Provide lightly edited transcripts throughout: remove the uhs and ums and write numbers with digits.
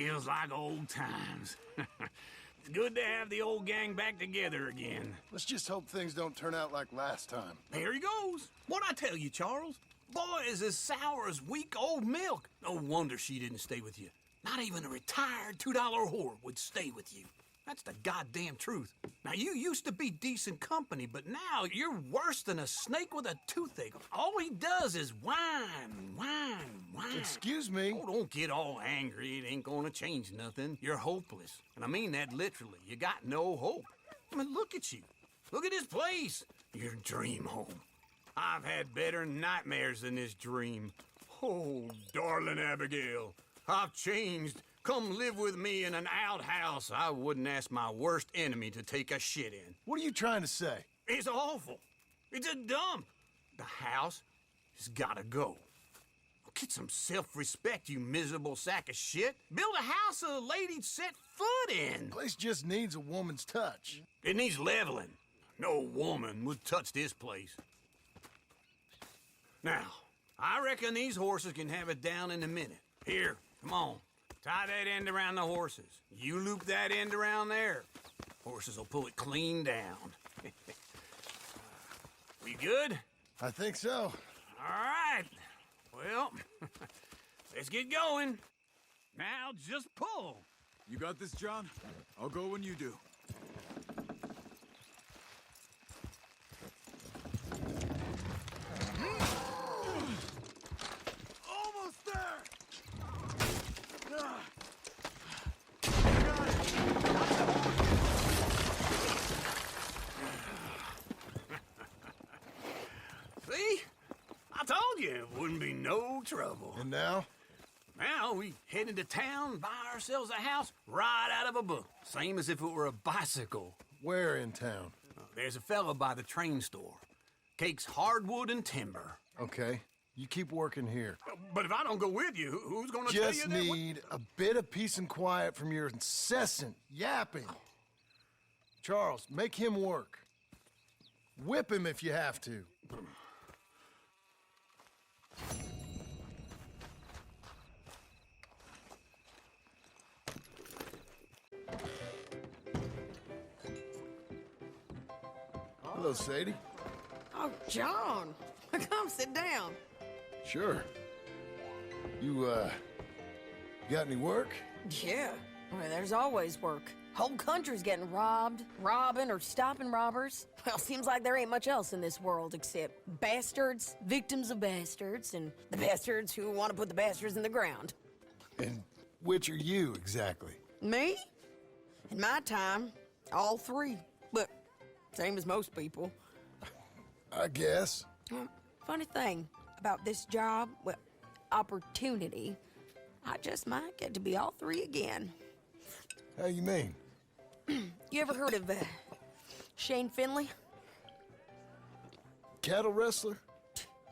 Feels like old times. It's good to have the old gang back together again. Let's just hope things don't turn out like last time. Here he goes. What'd I tell you, Charles? Boy is as sour as week-old milk. No wonder she didn't stay with you. Not even a retired $2 whore would stay with you. That's the goddamn truth. Now, you used to be decent company, but now you're worse than a snake with a toothache. All he does is whine. Excuse me? Oh, don't get all angry. It ain't gonna change nothing. You're hopeless. And I mean that literally. You got no hope. I mean, look at you. Look at this place. Your dream home. I've had better nightmares than this dream. Oh, darling Abigail, I've changed. Come live with me in an outhouse I wouldn't ask my worst enemy to take a shit in. What are you trying to say? It's awful. It's a dump. The house has gotta go. Get some self-respect, you miserable sack of shit. Build a house a lady'd set foot in. Place just needs a woman's touch. It needs leveling. No woman would touch this place. Now, I reckon these horses can have it down in a minute. Here, come on. Tie that end around the horses. You loop that end around there. Horses will pull it clean down. We good? I think so. All right. Well, let's get going. Now just pull. You got this, John? I'll go when you do. Almost there! See? I told you it wouldn't be no trouble. And now? Now we head into town, buy ourselves a house right out of a book. Same as if it were a bicycle. Where in town? There's a fella by the train store. Cakes hardwood and timber. Okay. You keep working here. But if I don't go with you, who's gonna tell you Just that? need a bit of peace and quiet from your incessant yapping. Charles, make him work. Whip him if you have to. Hello, Sadie. Oh, John, come sit down. Sure. You, got any work? Yeah, well, there's always work. Whole country's getting robbed, robbing, or stopping robbers. Well, seems like there ain't much else in this world except bastards, victims of bastards, and the bastards who want to put the bastards in the ground. And which are you, exactly? Me? In my time, all three. But same as most people. I guess. Funny thing about this job, well, opportunity, I just might get to be all three again. How you mean? You ever heard of Shane Finley? Cattle wrestler?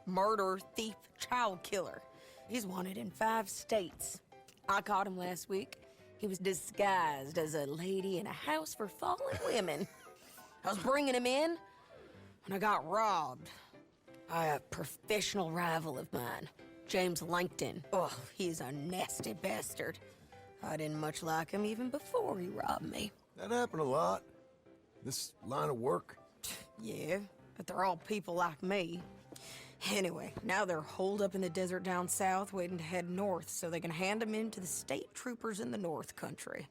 Murderer, thief, child killer. He's wanted in 5 states. I caught him last week. He was disguised as a lady in a house for fallen women. I was bringing him in when I got robbed by a professional rival of mine, James Langton. Oh, he's a nasty bastard. I didn't much like him even before he robbed me. That happened a lot. This line of work. Yeah, but they're all people like me. Anyway, now they're holed up in the desert down south, waiting to head north so they can hand them in to the state troopers in the north country.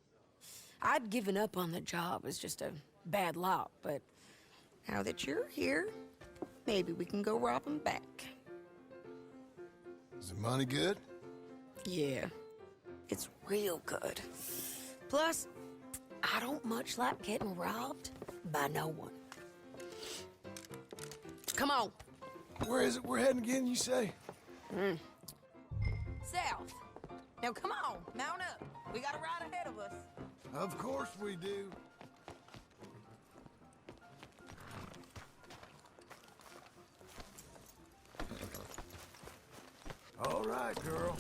I'd given up on the job as just a bad lot, but now that you're here, maybe we can go rob them back. Is the money good? Yeah, it's real good. Plus, I don't much like getting robbed by no one. Come on. Where is it we're heading again, you say? South. Now come on, mount up. We got a ride ahead of us. Of course we do. All right, girl.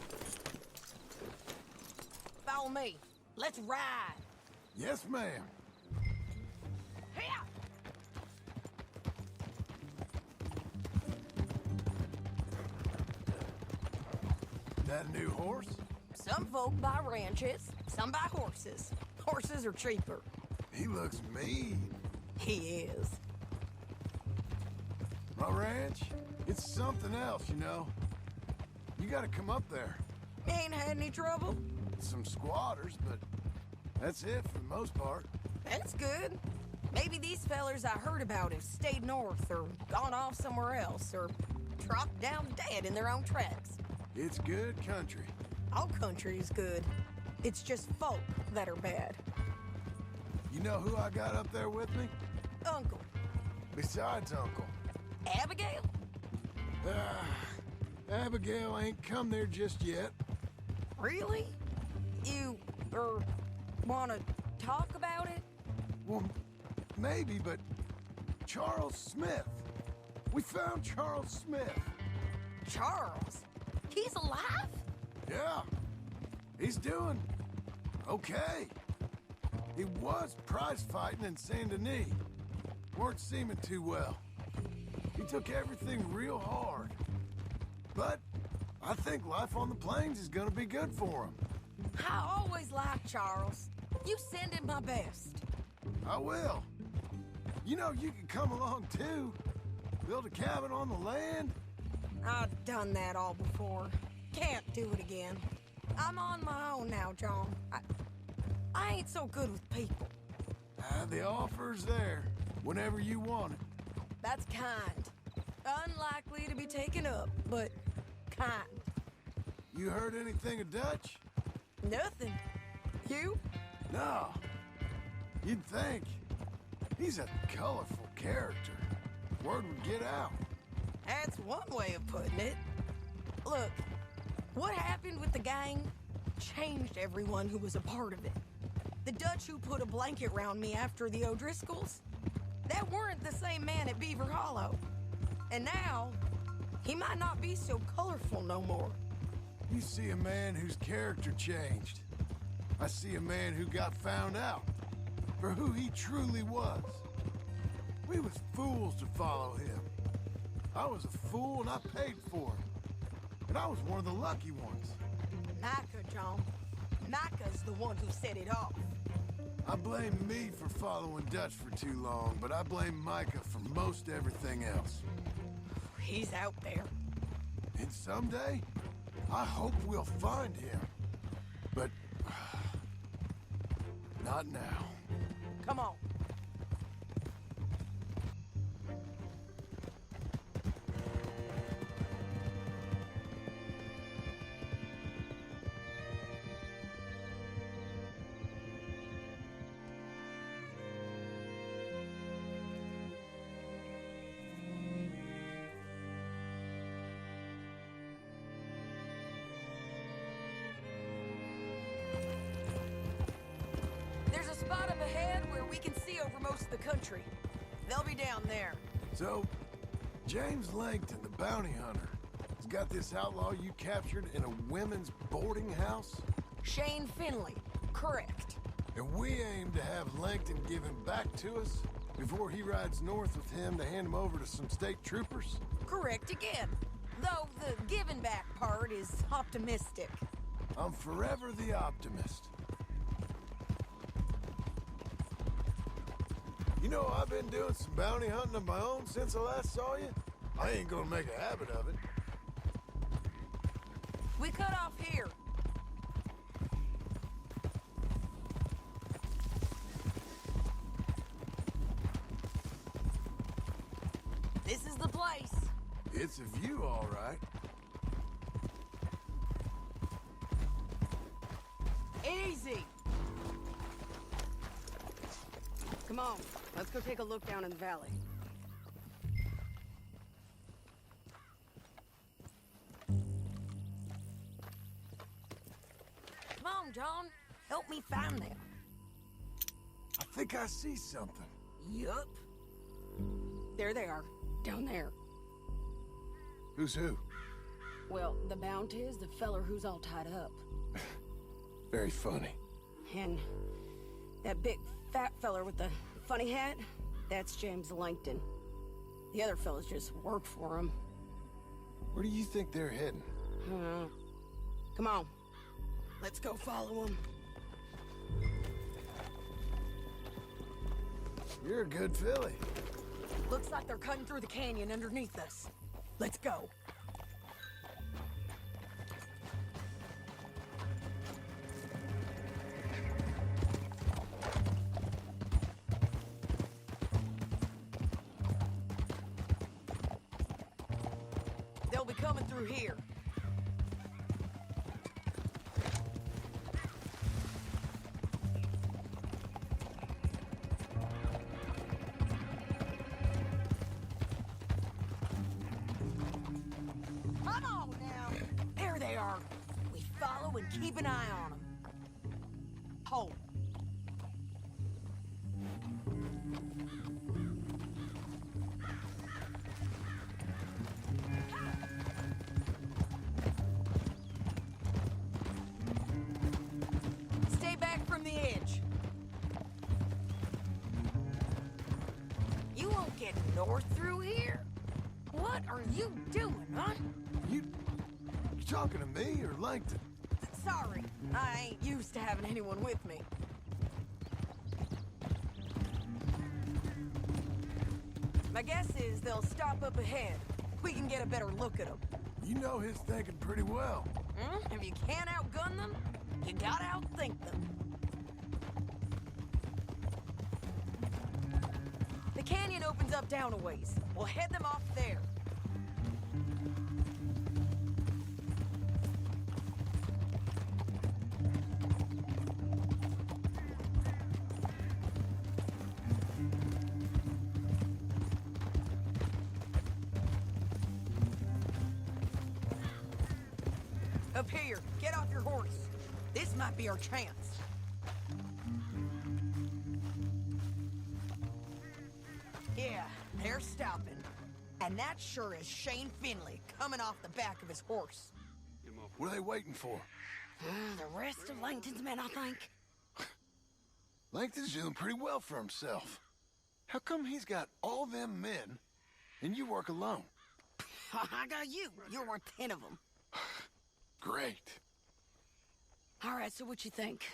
Follow me. Let's ride. Yes, ma'am. Here. That a new horse? Some folk buy ranches, Some buy horses. Horses are cheaper. He looks mean. He is. My ranch, it's something else, you know. You gotta come up there. Ain't had any trouble? Some squatters, but that's it for the most part. That's good. Maybe these fellers I heard about have stayed north or gone off somewhere else or dropped down dead in their own tracks. It's good country. All country is good. It's just folk that are bad. You know who I got up there with me? Uncle. Besides Uncle. Abigail? Abigail ain't come there just yet. Really? You, wanna talk about it? Well, maybe, but Charles Smith. We found Charles Smith. Charles? He's alive? Yeah. He's doing okay. He was prize fighting in Saint Denis. Weren't seeming too well. He took everything real hard. But I think life on the plains is gonna be good for him. I always liked Charles. You send him my best. I will. You know, you can come along too. Build a cabin on the land. I've done that all before. Can't do it again. I'm on my own now, John. I ain't so good with people. The offer's there whenever you want it. That's kind. Unlikely to be taken up, but kind. You heard anything of Dutch? Nothing. You? No. You'd think. He's a colorful character. Word would get out. That's one way of putting it. Look, what happened with the gang changed everyone who was a part of it. The Dutch who put a blanket round me after the O'Driscolls, that weren't the same man at Beaver Hollow. And now, he might not be so colorful no more. You see a man whose character changed. I see a man who got found out for who he truly was. We was fools to follow him. I was a fool and I paid for it. And I was one of the lucky ones. Micah, John. Micah's the one who set it off. I blame me for following Dutch for too long, but I blame Micah for most everything else. He's out there. And someday, I hope we'll find him. But not now. Come on. There's a spot up ahead where we can see over most of the country. They'll be down there. So, James Langton, the bounty hunter, has got this outlaw you captured in a women's boarding house? Shane Finley. Correct. And we aim to have Langton give him back to us before he rides north with him to hand him over to some state troopers? Correct again. Though the giving back part is optimistic. I'm forever the optimist. You know, I've been doing some bounty hunting of my own since I last saw you. I ain't gonna make a habit of it. We cut off here. This is the place. It's a view, all right. Easy. Come on, let's go take a look down in the valley. Come on, John. Help me find them. I think I see something. Yup. There they are, down there. Who's who? Well, the bounty is the feller who's all tied up. Very funny. And that big fat feller with the funny hat, that's James Langton. The other fellas just work for him. Where do you think they're heading? Come on. Let's go follow him. You're a good filly. Looks like they're cutting through the canyon underneath us. Let's go. They'll be coming through here. Come on now. There they are. We follow and keep an eye on them. Hold. Stay back from the edge. You won't get north through here? What are you doing, huh? You talking to me or Langton? Sorry, I ain't used to having anyone with me. My guess is they'll stop up ahead. We can get a better look at them. You know his thinking pretty well. If you can't outgun them, you gotta outthink them. The canyon opens up down a ways. We'll head them off there. Up here, get off your horse. This might be our chance. Yeah, they're stopping. And that sure is Shane Finley coming off the back of his horse. What are they waiting for? The rest of Langton's men, I think. Langton's doing pretty well for himself. How come he's got all them men and you work alone? I got you. You're worth 10 of them. Great. All right, so what you think?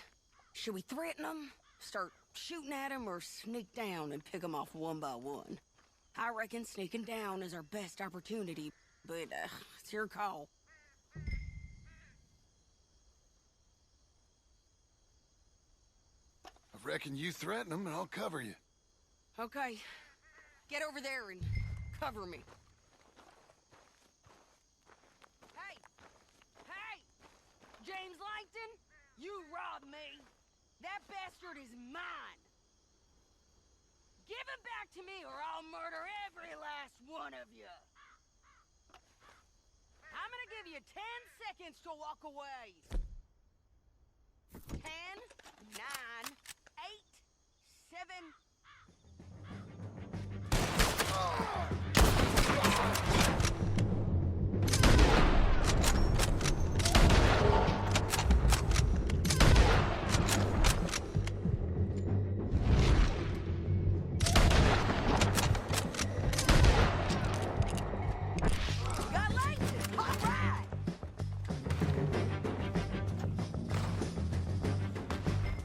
Should we threaten them, start shooting at them, or sneak down and pick them off one by one? I reckon sneaking down is our best opportunity, but it's your call. I reckon you threaten them and I'll cover you. Okay, get over there and cover me. Hey! Hey! James Langton, you robbed me. That bastard is mine. Give him back to me or I'll murder every last one of you. I'm gonna give you 10 seconds to walk away. 10, 9, 8, 7... Got Langton! All right!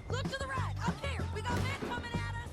Look to the right! Up here! We got men coming at us!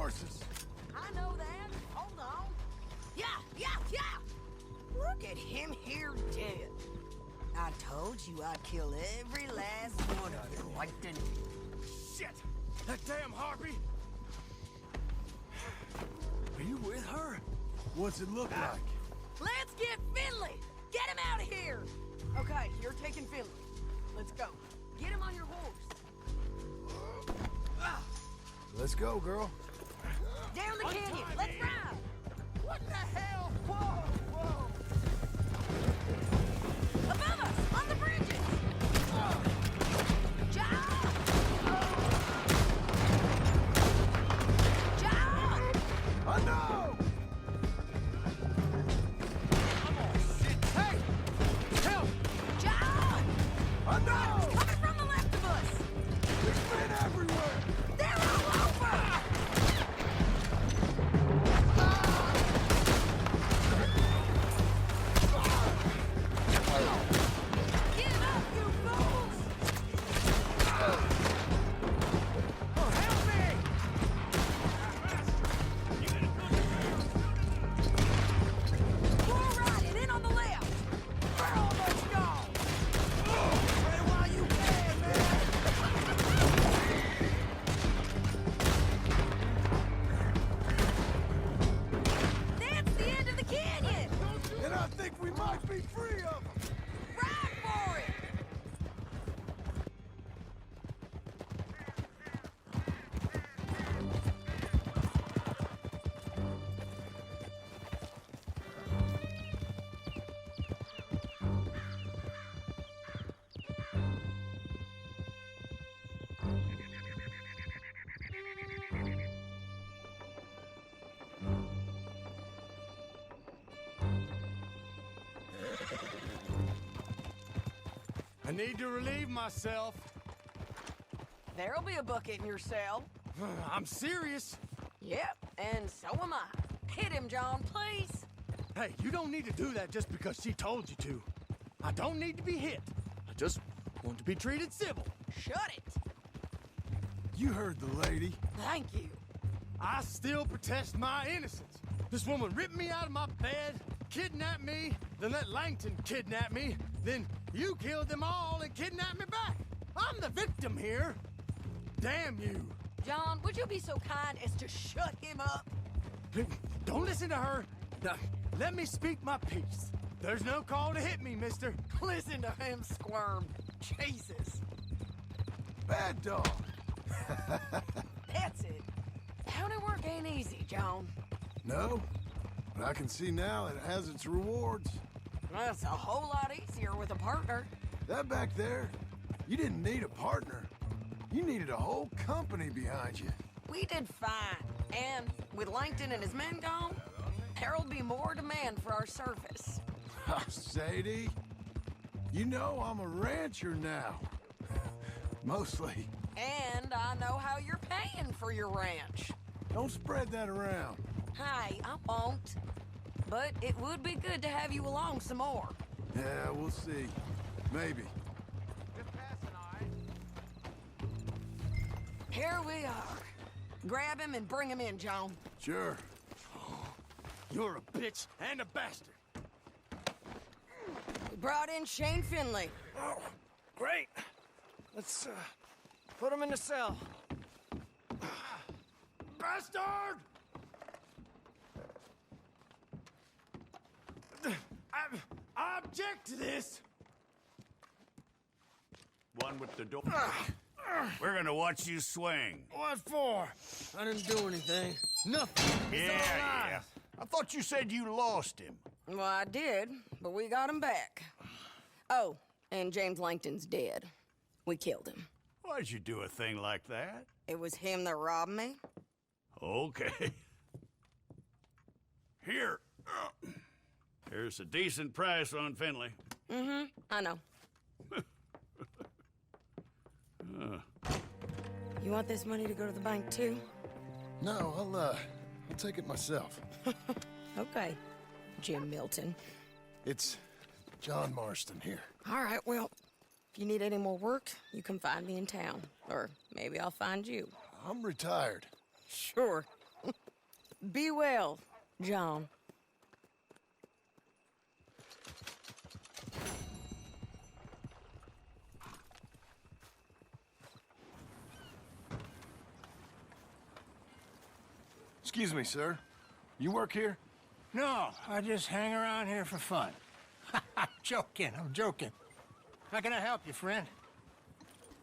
horses. I know that. Hold on. Yeah, yeah, yeah! Look at him here dead. I told you I'd kill every last one of you, Langton. Shit! That damn harpy! Are you with her? What's it look like? Let's get Finley! Get him out of here! Okay, you're taking Finley. Let's go. Get him on your horse. Let's go, girl. Down the canyon. Let's ride. What the hell? Whoa, whoa! Above us, on the bridges. John! John! I know! Hey! Help! John! I know! Coming from the left of us. We've been everywhere! They're all over. Get up, you fools! Oh, help me! We're riding in on the left. We're almost gone. Hey, while you can, man! That's the end of the canyon. And I think we might be free of them! Ride for it. I need to relieve myself. There'll be a bucket in your cell. I'm serious. Yep, and so am I. Hit him, John, please. Hey, you don't need to do that just because she told you to. I don't need to be hit. I just want to be treated civil. Shut it. You heard the lady. Thank you. I still protest my innocence. This woman ripped me out of my bed, kidnapped me, then let Langton kidnap me, then you killed them all and kidnapped me back. I'm the victim here. Damn you. John, would you be so kind as to shut him up? Don't listen to her. Now, let me speak my piece. There's no call to hit me, mister. Listen to him squirm. Jesus. Bad dog. That's it. County work ain't easy, John. No, but I can see now it has its rewards. That's a whole lot easier with a partner. That back there, you didn't need a partner. You needed a whole company behind you. We did fine. And with Langton and his men gone, there'll be more demand for our service. Sadie, you know I'm a rancher now. Mostly. And I know how you're paying for your ranch. Don't spread that around. Hey, I won't. But it would be good to have you along some more. Yeah, we'll see. Maybe. Here we are. Grab him and bring him in, John. Sure. You're a bitch and a bastard. We brought in Shane Finley. Oh, great. Let's, put him in the cell. Bastard! I object to this. One with the door. We're gonna watch you swing. What for? I didn't do anything. Nothing. It's all lies. I thought you said you lost him. Well, I did, but we got him back. Oh, and James Langton's dead. We killed him. Why'd you do a thing like that? It was him that robbed me. Okay. Here. Here's a decent price on Finley. Mm-hmm, I know. You want this money to go to the bank, too? No, I'll take it myself. Okay, Jim Milton. It's John Marston here. All right, well, if you need any more work, you can find me in town. Or maybe I'll find you. I'm retired. Sure. Be well, John. Excuse me, sir. You work here? No, I just hang around here for fun. I'm joking. How can I help you, friend?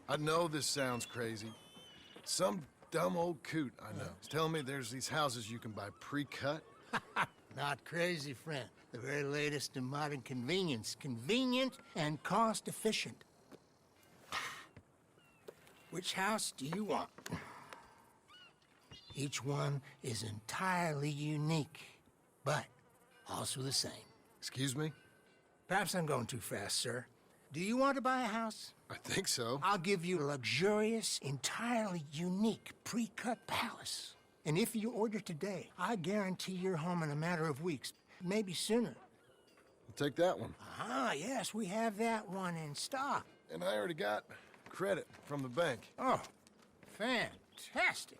I know this sounds crazy. Some dumb old coot I know is telling me there's these houses you can buy pre-cut. Not crazy, friend. The very latest in modern convenience. Convenient and cost-efficient. Which house do you want? Each one is entirely unique, but also the same. Excuse me? Perhaps I'm going too fast, sir. Do you want to buy a house? I think so. I'll give you a luxurious, entirely unique pre-cut palace. And if you order today, I guarantee you're home in a matter of weeks, maybe sooner. I'll take that one. Ah, yes, we have that one in stock. And I already got credit from the bank. Oh, fantastic.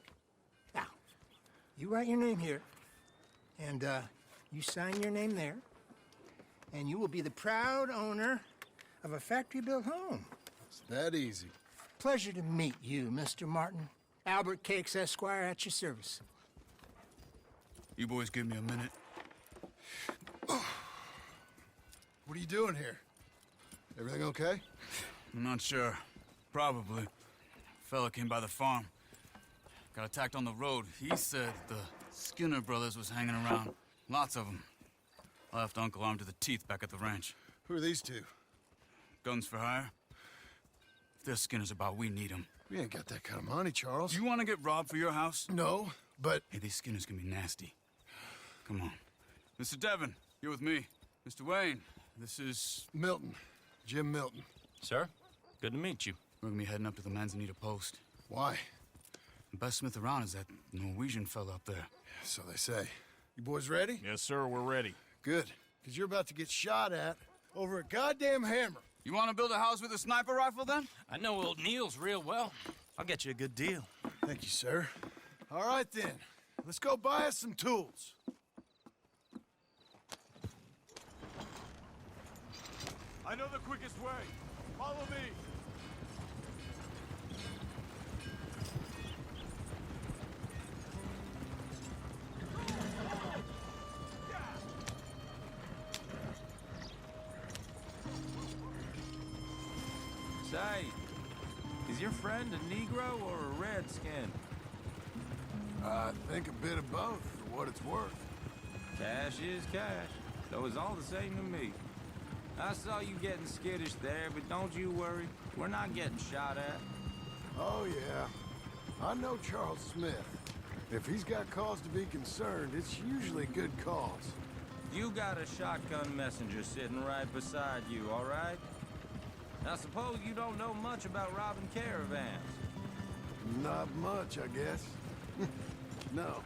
Now, you write your name here, and you sign your name there, and you will be the proud owner of a factory-built home. It's that easy. Pleasure to meet you, Mr. Martin. Albert Cakes, Esquire, at your service. You boys give me a minute. What are you doing here? Everything okay? I'm not sure. Probably. Fella came by the farm. Got attacked on the road. He said the Skinner brothers was hanging around. Lots of them. I left Uncle armed to the teeth back at the ranch. Who are these two? Guns for hire? If there's Skinners about, we need them. We ain't got that kind of money, Charles. You want to get robbed for your house? No, but... Hey, these Skinners can be nasty. Come on. Mr. Devon, you're with me. Mr. Wayne, this is... Milton. Jim Milton. Sir, good to meet you. We're gonna be heading up to the Manzanita post. Why? The best smith around is that Norwegian fella up there. So they say. You boys ready? Yes, sir, we're ready. Good. Because you're about to get shot at over a goddamn hammer. You want to build a house with a sniper rifle, then? I know old Neil's real well. I'll get you a good deal. Thank you, sir. All right, then. Let's go buy us some tools. I know the quickest way. Follow me. Say, is your friend a Negro or a Redskin? I think a bit of both, for what it's worth. Cash is cash, so it's all the same to me. I saw you getting skittish there, but don't you worry. We're not getting shot at. Oh, yeah. I know Charles Smith. If he's got cause to be concerned, it's usually good cause. You got a shotgun messenger sitting right beside you, all right? I suppose you don't know much about robbing caravans. Not much, I guess. No.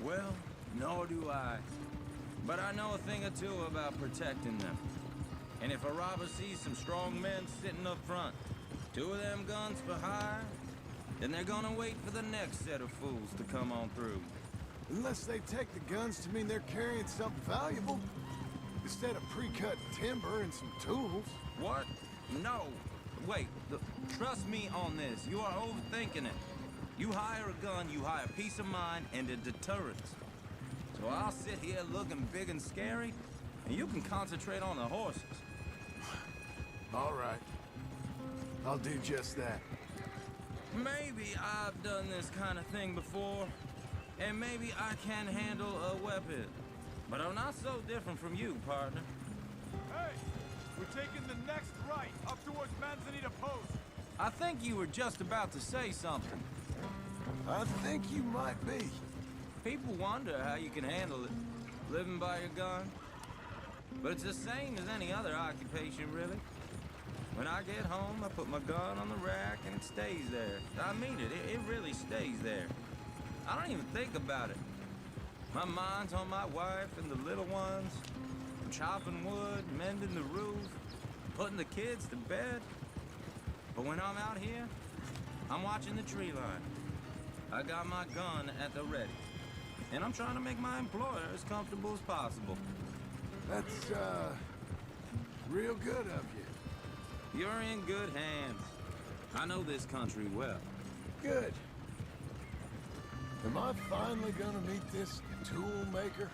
Well, nor do I. But I know a thing or two about protecting them. And if a robber sees some strong men sitting up front, 2 of them guns for hire, then they're gonna wait for the next set of fools to come on through. Unless they take the guns to mean they're carrying something valuable. Instead of pre-cut timber and some tools. What? No. Wait, trust me on this. You are overthinking it. You hire a gun, you hire peace of mind and a deterrence. So I'll sit here looking big and scary, and you can concentrate on the horses. All right. I'll do just that. Maybe I've done this kind of thing before, and maybe I can handle a weapon. But I'm not so different from you, partner. Hey, we're taking the next right up towards Manzanita Post. I think you were just about to say something. I think you might be. People wonder how you can handle it, living by your gun. But it's the same as any other occupation, really. When I get home, I put my gun on the rack and it stays there. I mean it, it really stays there. I don't even think about it. My mind's on my wife and the little ones. I'm chopping wood, mending the roof, putting the kids to bed. But when I'm out here, I'm watching the tree line. I got my gun at the ready. And I'm trying to make my employer as comfortable as possible. That's, real good of you. You're in good hands. I know this country well. Good. Am I finally gonna meet this tool maker?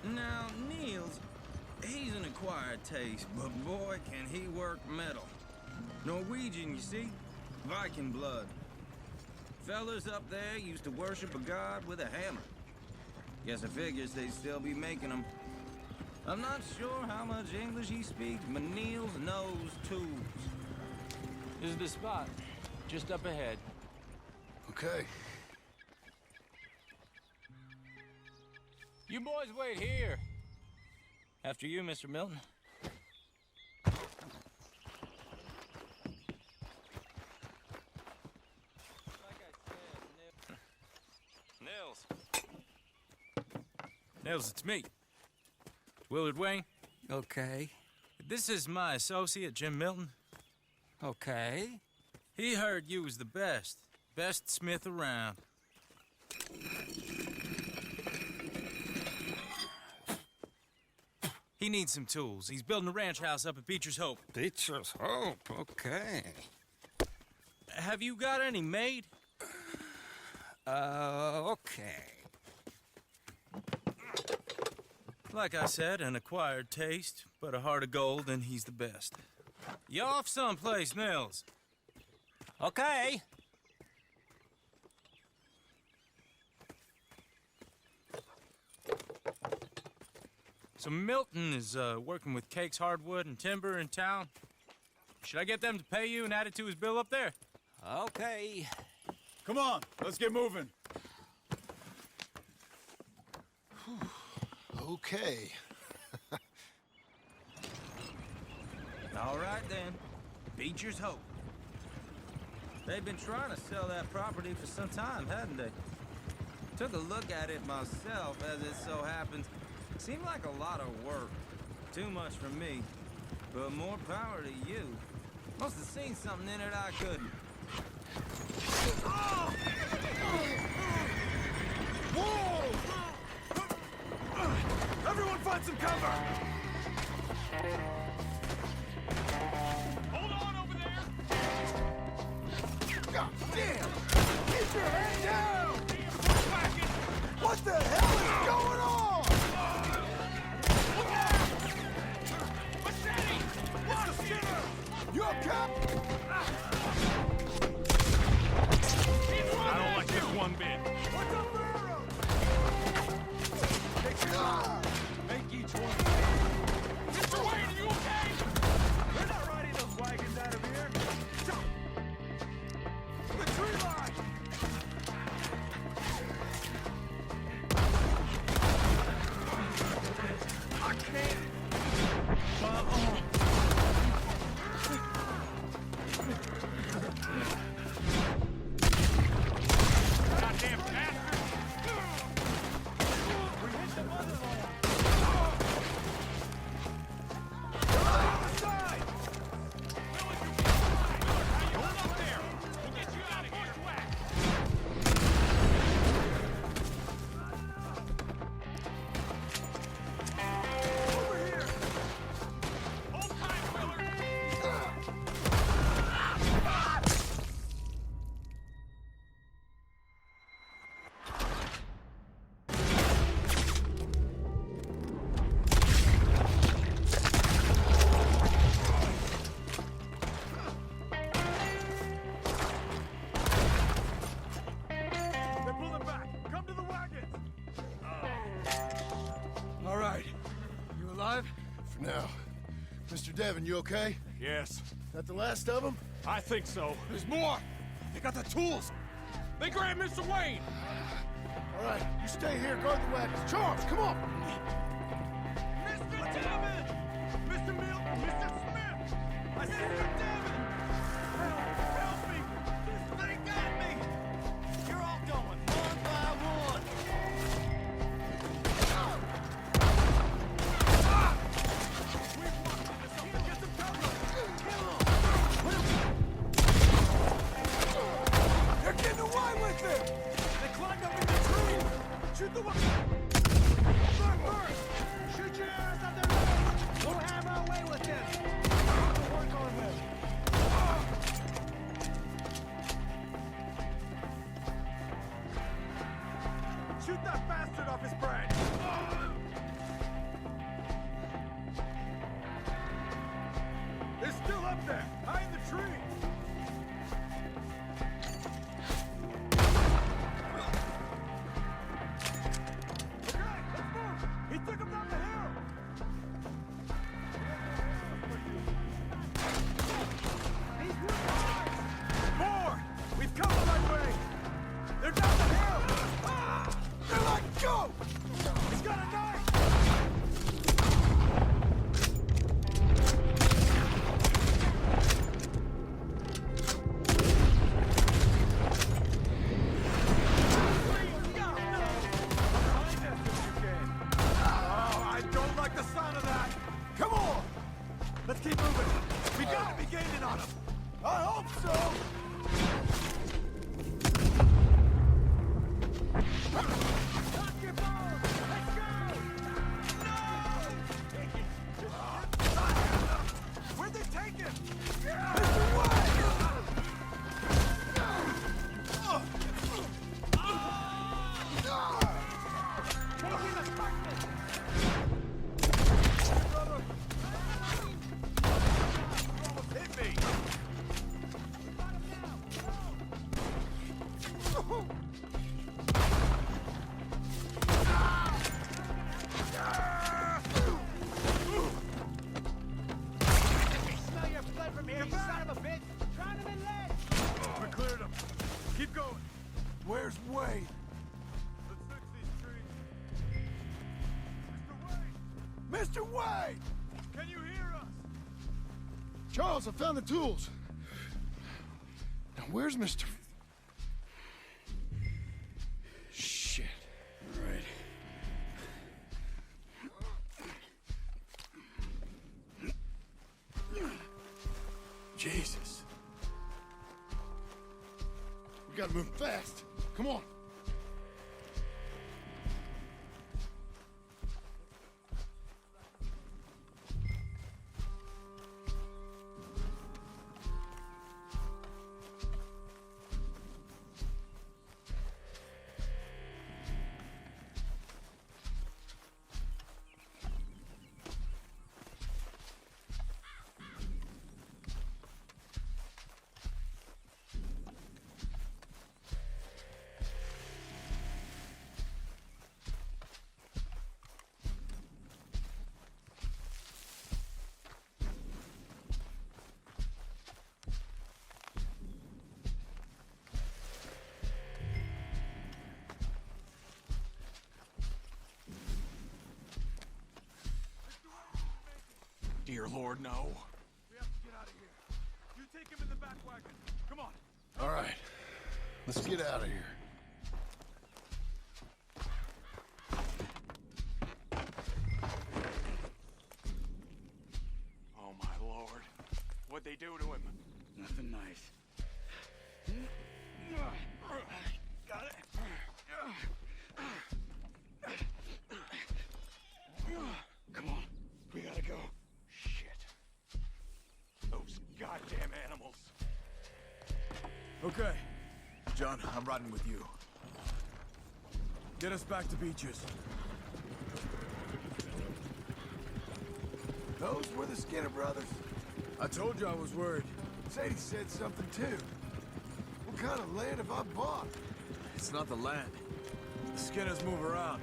Now, Niels, he's an acquired taste, but boy, can he work metal. Norwegian, you see? Viking blood. Fellas up there used to worship a god with a hammer. Guess I figures they'd still be making them. I'm not sure how much English he speaks, but Niels knows tools. This is the spot. Just up ahead. Okay. You boys wait here. After you, Mr. Milton. Nils, it's me. Willard Wayne. Okay. This is my associate, Jim Milton. Okay. He heard you was the best. Best smith around. He needs some tools. He's building a ranch house up at Beecher's Hope. Beecher's Hope, okay. Have you got any made? Okay. Like I said, an acquired taste, but a heart of gold, and he's the best. You off someplace, Nils? Okay. So Milton is working with Cakes Hardwood and Timber in town. Should I get them to pay you and add it to his bill up there? Okay. Come on, let's get moving. Okay. All right, then. Beecher's Hope. They've been trying to sell that property for some time, hadn't they? Took a look at it myself, as it so happens. Seemed like a lot of work. Too much for me. But more power to you. Must have seen something in it I couldn't. Everyone find some cover! Hold on over there! God damn! Keep your head down! What the hell is going on? Machete! It's the Skinner! You okay? I don't like this one bit. What's up, Pharaoh? Make each one. Mr. Wayne, are you okay? We're not riding those wagons out of here. The tree line! I can't. Goddamn bastard! We hit the motherland. Hold up there! We'll get you out of here! Whack! Over here! Hold tight, Willard! They're pulling back. Come to the wagons. All right. You alive? For now. Mr. Devon, you okay? Yes. That the last of them? I think so. There's more! They got the tools! They grabbed Mr. Wayne! All right, you stay here, guard the wagons. Charles, come on! Mr. Devon! Mr. Milton! Mr. Smith! I said Mr. Devon! Help me! This thing got me! You're all going one by one! Get some cover! They're getting away with it! They climbed up in the tree! Shoot the way! Shoot your ass out there! We'll have our way with this! We'll work on this! Shoot that bastard off his branch! They're still up there, high in the tree! Okay, let's move! He took him down the hill! More! We've come the right way! They're down the hill! They're like, go! He's got a knife! Oh, I don't like the sound of that! Come on! Let's keep moving! We gotta be gaining on him! I hope so! Where'd they take him? Mr. White! Almost hit me! Smell your blood from here, you son of a bitch! Drown him in lead! We cleared him. Keep going. Where's Wade? Let's fix these trees. Mr. Wade! Mr. Wade! Can you hear us? Charles, I found the tools. Now, where's Mr. Shit. Right. Jesus. We gotta move fast. Come on. Dear Lord, no. We have to get out of here. You take him in the back wagon. Come on. All right. Let's get out of here. Oh, my Lord. What'd they do to him? Nothing nice. Got it. Come on. We gotta go. Shit. Those goddamn animals. Okay. John, I'm riding with you. Get us back to Beaches. Those were the Skinner brothers. I told you I was worried. Sadie said something too. What kind of land have I bought? It's not the land. The Skinners move around.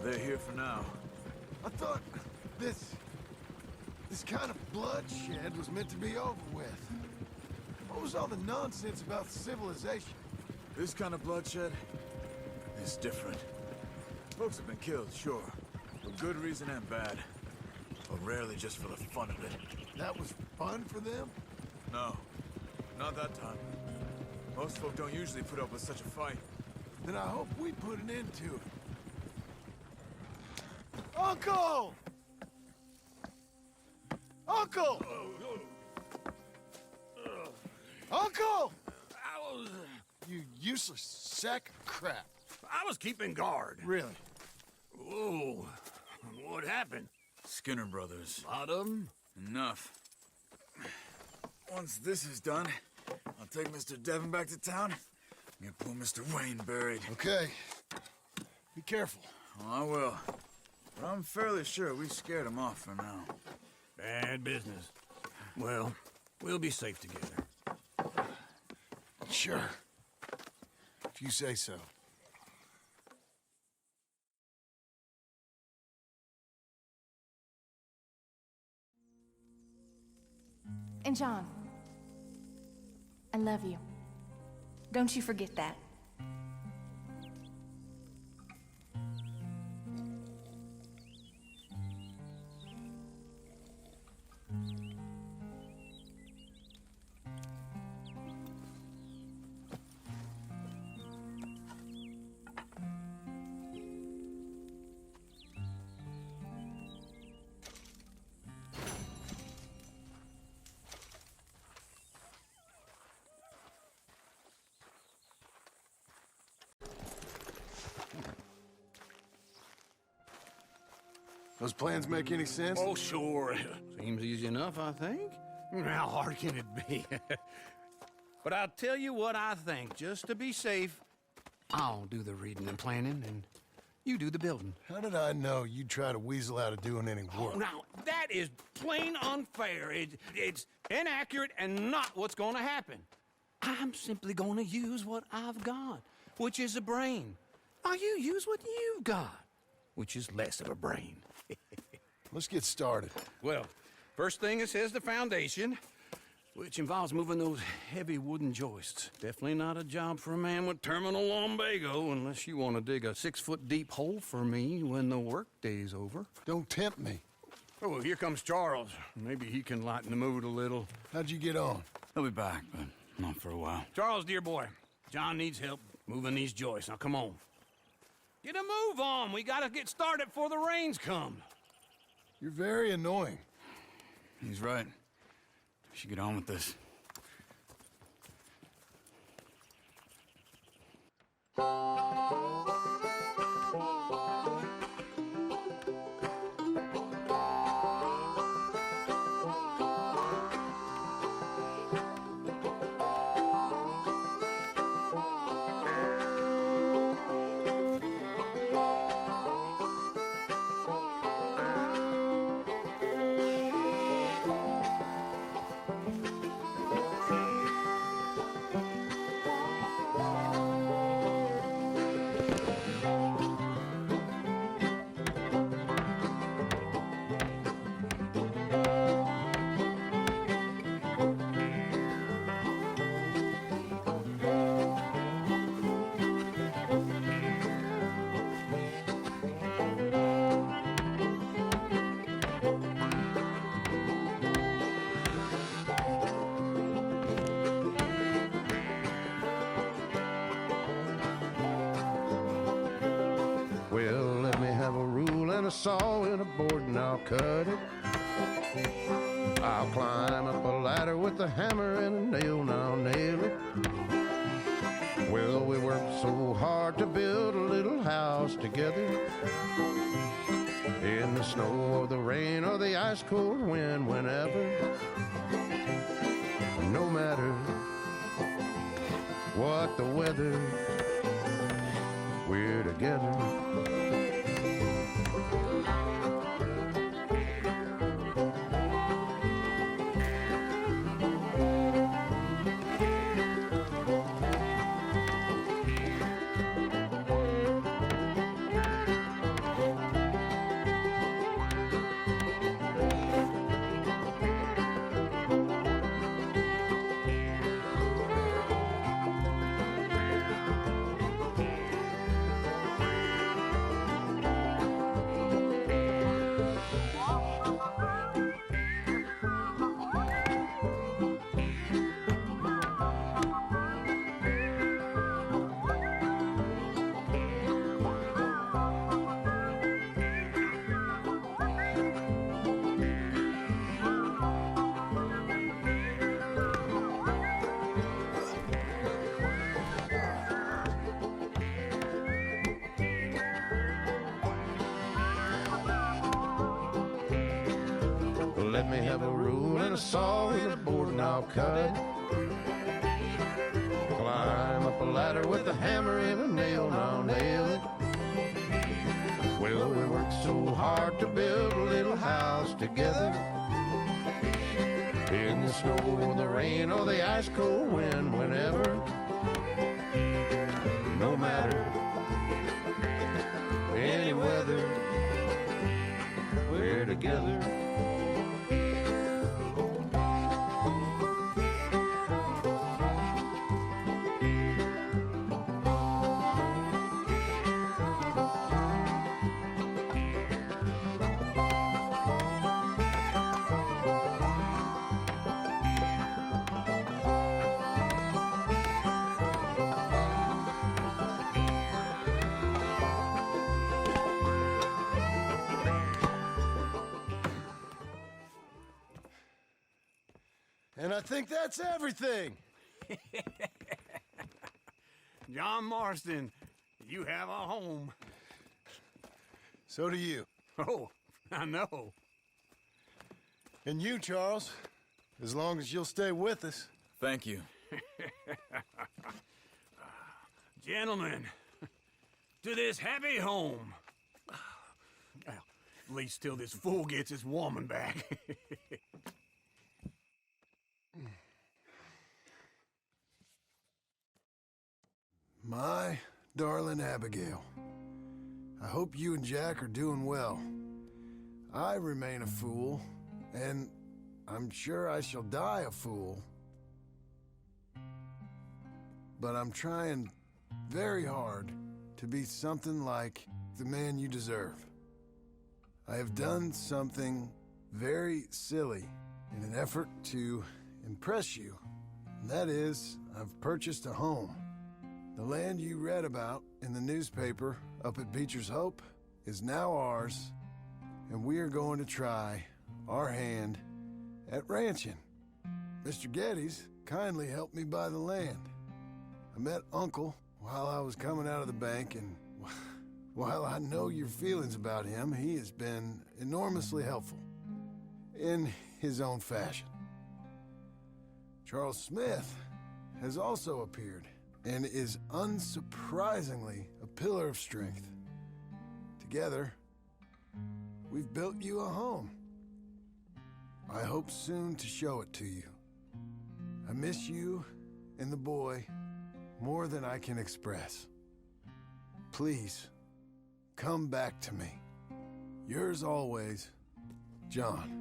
They're here for now. I thought this kind of bloodshed was meant to be over with. What was all the nonsense about civilization? This kind of bloodshed is different. Folks have been killed, sure. For good reason and bad. But rarely just for the fun of it. That was fun for them? No, not that time. Most folk don't usually put up with such a fight. Then I hope we put an end to it. Uncle! Uncle! Uncle! you useless sack of crap. I was keeping guard. Really? Whoa. What happened? Skinner Brothers. A lot of them? Enough. Once this is done, I'll take Mr. Devon back to town and get poor Mr. Wayne buried. Okay. Be careful. Oh, I will. But I'm fairly sure we scared him off for now. Bad business. Well, we'll be safe together. Sure. If you say so. And John, I love you. Don't you forget that. Those plans make any sense? Oh, sure. Seems easy enough, I think. How hard can it be? But I'll tell you what I think. Just to be safe, I'll do the reading and planning, and you do the building. How did I know you'd try to weasel out of doing any work? Now, that is plain unfair. It's inaccurate and not what's going to happen. I'm simply going to use what I've got, which is a brain. Now, you use what you've got, which is less of a brain. Let's get started. Well, first thing it says the foundation, which involves moving those heavy wooden joists. Definitely not a job for a man with terminal lumbago, unless you want to dig a 6-foot deep hole for me when the workday's over. Don't tempt me. Oh, here comes Charles. Maybe he can lighten the mood a little. How'd you get on? He'll be back, but not for a while. Charles, dear boy, John needs help moving these joists. Now, come on. Get a move on. We gotta get started before the rains come. You're very annoying. He's right. We should get on with this. Well, let me have a rule and a saw and a board and I'll cut it. I'll climb up a ladder with a hammer and a nail and I'll nail it. Well, we worked so hard to build a little house together. In the snow or the rain or the ice cold wind, whenever. No matter what the weather, we're together. let me have a rule and a saw and a board and I'll cut it. Climb up a ladder with a hammer and a nail and I'll nail it. Well, we worked so hard to build a little house together. In the snow, the rain, or the ice cold wind, whenever. No matter any weather, we're together. And I think that's everything. John Marston, you have a home. So do you. Oh, I know. And you, Charles, as long as you'll stay with us. Thank you. Gentlemen, to this happy home. Well, at least till this fool gets his woman back. My darling Abigail, I hope you and Jack are doing well. I remain a fool, and I'm sure I shall die a fool. But I'm trying very hard to be something like the man you deserve. I have done something very silly in an effort to impress you. And that is, I've purchased a home. The land you read about in the newspaper up at Beecher's Hope is now ours, and we are going to try our hand at ranching. Mr. Geddes kindly helped me buy the land. I met Uncle while I was coming out of the bank, and while I know your feelings about him, he has been enormously helpful in his own fashion. Charles Smith has also appeared and is unsurprisingly a pillar of strength. Together, we've built you a home. I hope soon to show it to you. I miss you and the boy more than I can express. Please, come back to me. Yours always, John.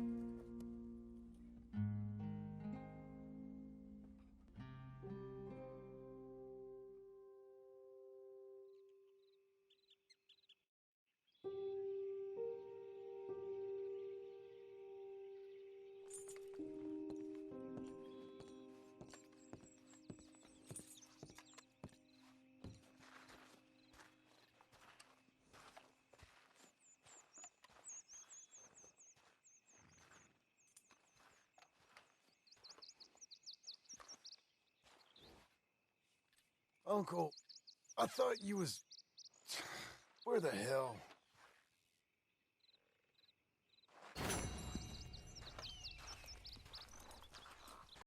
Uncle, I thought you was... Where the hell?